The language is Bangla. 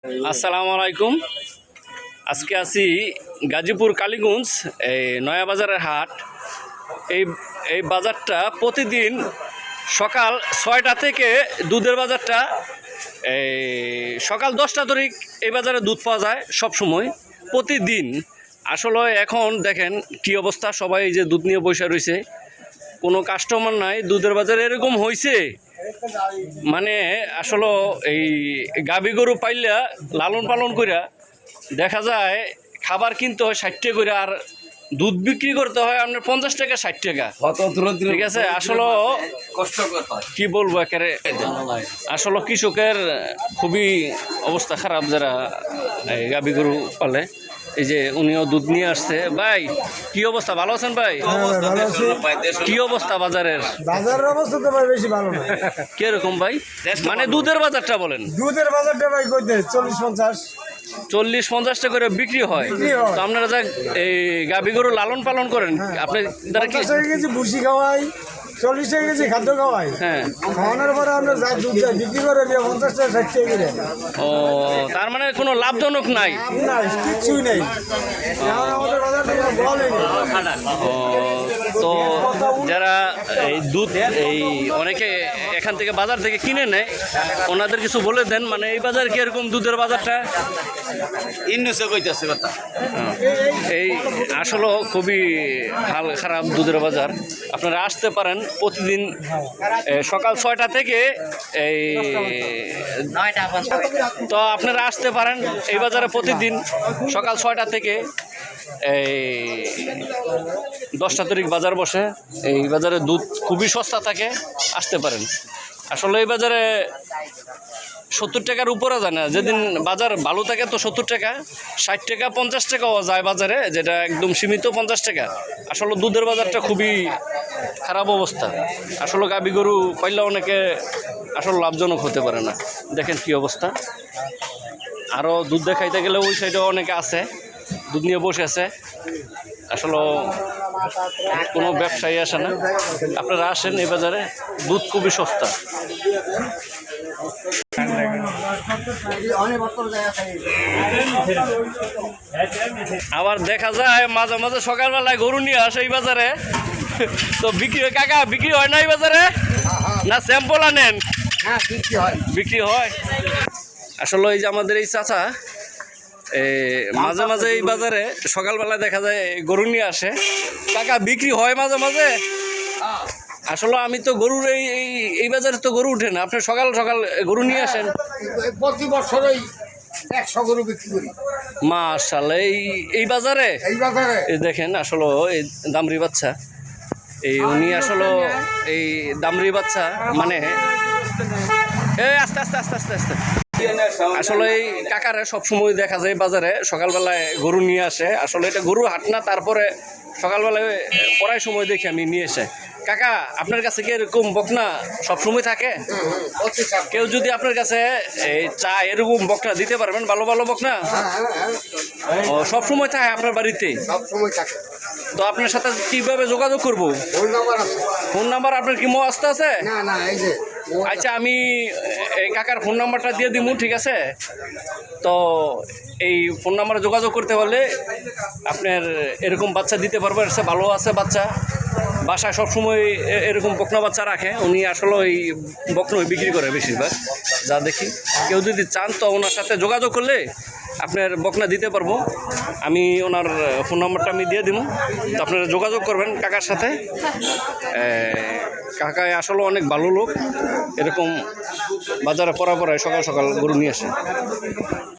আসসালামু আলাইকুম। আজকে আছি গাজীপুর কালীগঞ্জ এই নয়া বাজারের হাট। এই এই বাজারটা প্রতিদিন সকাল 6টা থেকে দুধের বাজারটা এই সকাল 10টা ধরে এই বাজারে দুধ পাওয়া যায় সব সময় প্রতিদিন। আসলে এখন দেখেন কি অবস্থা, সবাই এই যে দুধ নিয়ে বসে রয়েছে, কোনো কাস্টমার নাই। দুধের বাজারে এরকম হয়েছে মানে আসলে এই গাভী গরু পাইলা লালন পালন কইরা দেখা যায় খাবার কিনতে হয় 60 টাকা করে, আর দুধ বিক্রি করতে হয় আপনার 50 টাকা 60 টাকা। ঠিক আছে, আসলে কি বলবো, একেবারে আসলে কৃষকের খুবই অবস্থা খারাপ যারা এই গাভী গরু পালে। এই যে উনিও দুধ নিয়ে আসছে। ভাই কি অবস্থা, ভালো আছেন ভাই? কি অবস্থা বাজারের? বাজারের অবস্থা তো ভাই বেশি ভালো না। কিরকম ভাই, মানে দুধের বাজারটা বলেন? দুধের বাজারটা ভাই কইতে 40-50 40-50 টাকা করে বিক্রি হয়। তো আপনারা যা এই গাভী গরু লালন পালন করেন, আপনি তারা কি 50 টাকা কেজি ভুসি খাওয়াই, 40 টাকা কেজি খাদ্য খাওয়াই। হ্যাঁ, খাওয়ানোর পরে আমরা যা দুধ যাই বিক্রি করে দিয়ে 50 টাকা 60 টাকা করে। ও তার মানে কোনো লাভজনক নাই? আপনার কিছুই নেই, এখন আমাদের বাজারটা কোনো বলেই নেই। ও তো যারা এই দুধ এই অনেকে এখান থেকে বাজার থেকে কিনে নেয়, ওনাদের কিছু বলে দেন, মানে এই বাজার কিরকম দুধের বাজারটা? ইন্ডুসে কইতাছে কথা এই আসলে খুবই হাল খারাপ দুধের বাজার। আপনারা আসতে পারেন প্রতিদিন সকাল 6টা থেকে এই 9টা তো আপনারা আসতে পারেন এই বাজারে প্রতিদিন সকাল 6টা থেকে এই 10টা তারিখ বাজার বসে। এই বাজারে দুধ খুবই সস্তা থাকে, আসতে পারেন। আসলে এই বাজারে 70 টাকার উপরে যায় না। যেদিন বাজার ভালো থাকে তো 70 টাকা, 60 টাকা 50 টাকাও যায় বাজারে, যেটা একদম সীমিত 50 টাকা। আসলে দুধের বাজারটা খুবই খারাপ অবস্থা। আসলে গাভী গরু পাইলে অনেকে আসলে লাভজনক হতে পারে না। দেখেন কি অবস্থা। আরও দুধ দেখাইতে গেলে ওই সাইডে অনেকে আছে, দুধ নিয়ে বসে আছে। আসলে কোনো ব্যবসায়ী আসে না। আপনারা আসেন এই বাজারে, দুধ খুবই সস্তা। আবার দেখা যায় মাঝে মাঝে সকালবেলায় গরু নিয়ে আসে এই বাজারে, তো বিক্রি হয়। কাকা বিক্রি হয় না এই বাজারে? না স্যাম্পল আনেন? বিক্রি হয়। আসলে এই যে আমাদের এই চাচা মাঝে মাঝে এই বাজারে সকালবেলায় দেখা যায় গরু নিয়ে আসে। কাকা বিক্রি হয় মাঝে মাঝে? আসলে আমি তো গরুর এই বাজারে তো গরু উঠে না, আপনি সকাল সকাল গরু নিয়ে আসেন? প্রতি বছরই 100 গরু বিক্রি করি। মাশাআল্লাহ, এই বাজারে এই দেখেন আসলে এই দামরি বাচ্চা, এই উনি আসলে এই দামরি বাচ্চা মানে এই আস্তে আস্তে আস্তে আস্তে আস্তে আসলে এই কাকারে সবসময় দেখা যায় বাজারে সকালবেলায় গরু নিয়ে আসে। আসলে এটা গরু হাট না, তারপরে সকালবেলায় পড়ায় সময় দেখে আমি নিয়ে এসে। কাকা আপনার কাছে কি এরকম বকনা সবসময় থাকে? কেউ যদি আপনার কাছে এই চা এরকম বকনা দিতে পারবেন, ভালো ভালো বকনা? ও সবসময় থাকে আপনার বাড়িতে? তো আপনার সাথে কিভাবে যোগাযোগ করবো? ফোন নাম্বার আপনার কি মস্ত আছে? আচ্ছা, আমি এই কাকার ফোন নাম্বারটা দিয়ে দিব, ঠিক আছে? তো এই ফোন নাম্বারে যোগাযোগ করতে হলে আপনার এরকম বাচ্চা দিতে পারবেন। সে ভালো আছে বাচ্চা, বাসায় সবসময় এরকম বকনা বাচ্চা রাখে উনি। আসলে ওই বকনই বিক্রি করে বেশিরভাগ, যা দেখি। কেউ যদি চান তো ওনার সাথে যোগাযোগ করলে আপনার বকনা দিতে পারবো। আমি ওনার ফোন নাম্বারটা আমি দিয়ে দিব, তো আপনারা যোগাযোগ করবেন কাকার সাথে। কাকায় আসলে অনেক ভালো লোক, এরকম বাজারে পড়ায় সকাল সকাল গরু নিয়ে আসে।